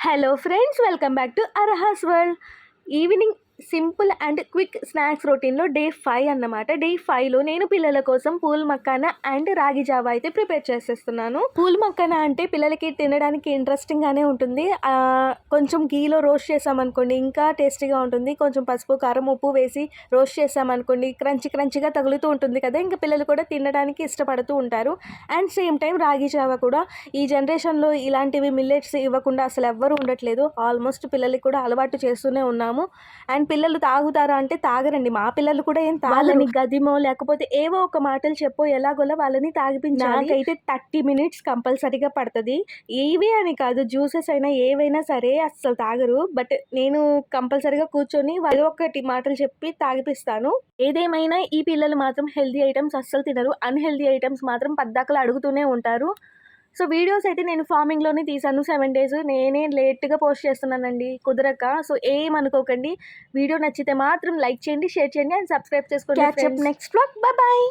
Hello friends, welcome back to Arha's world. Evening simple and quick snacks రొటీన్లో day 5 అన్నమాట. Day 5లో నేను పిల్లల కోసం పూల్ మక్కానా అండ్ రాగి జావా అయితే ప్రిపేర్ చేసేస్తున్నాను. పూల్ మక్కానా అంటే పిల్లలకి తినడానికి ఇంట్రెస్టింగ్గానే ఉంటుంది. కొంచెం గీలో రోస్ట్ చేసామనుకోండి ఇంకా టేస్టీగా ఉంటుంది. కొంచెం పసుపు, కారం, ఉప్పు వేసి రోస్ట్ చేసామనుకోండి క్రంచిగా తగులుతూ ఉంటుంది కదా, ఇంకా పిల్లలు కూడా తినడానికి ఇష్టపడుతూ ఉంటారు. అండ్ సేమ్ టైం రాగి జావా కూడా ఈ జనరేషన్లో ఇలాంటివి మిల్లెట్స్ ఇవ్వకుండా అసలు ఎవ్వరూ ఉండట్లేదు. ఆల్మోస్ట్ పిల్లలకి కూడా అలవాటు చేస్తూనే ఉన్నాము. అండ్ పిల్లలు తాగుతారా అంటే తాగరండి. మా పిల్లలు కూడా ఏం తాగని గదిమో లేకపోతే ఏవో ఒక మాటలు చెప్పో ఎలాగోలా వాళ్ళని తాగిపించాలి. నాకైతే 30 minutes కంపల్సరీగా పడుతుంది. ఏవి అని కాదు, జ్యూసెస్ అయినా ఏవైనా సరే అస్సలు తాగరు. బట్ నేను కంపల్సరీగా కూర్చొని ఏదో ఒకటి మాటలు చెప్పి తాగిపిస్తాను. ఏదేమైనా ఈ పిల్లలు మాత్రం హెల్తీ ఐటమ్స్ అస్సలు తినరు. అన్హెల్తీ ఐటమ్స్ మాత్రం పద్దాకలు అడుగుతూనే ఉంటారు. సో వీడియోస్ అయితే నేను ఫార్మింగ్లోనే తీసాను. 7 days నేనే లేట్గా పోస్ట్ చేస్తున్నానండి కుదరక. సో ఏమనుకోకండి. వీడియో నచ్చితే మాత్రం లైక్ చేయండి, షేర్ చేయండి అండ్ సబ్స్క్రైబ్ చేసుకోండి. Next vlog. బాయ్.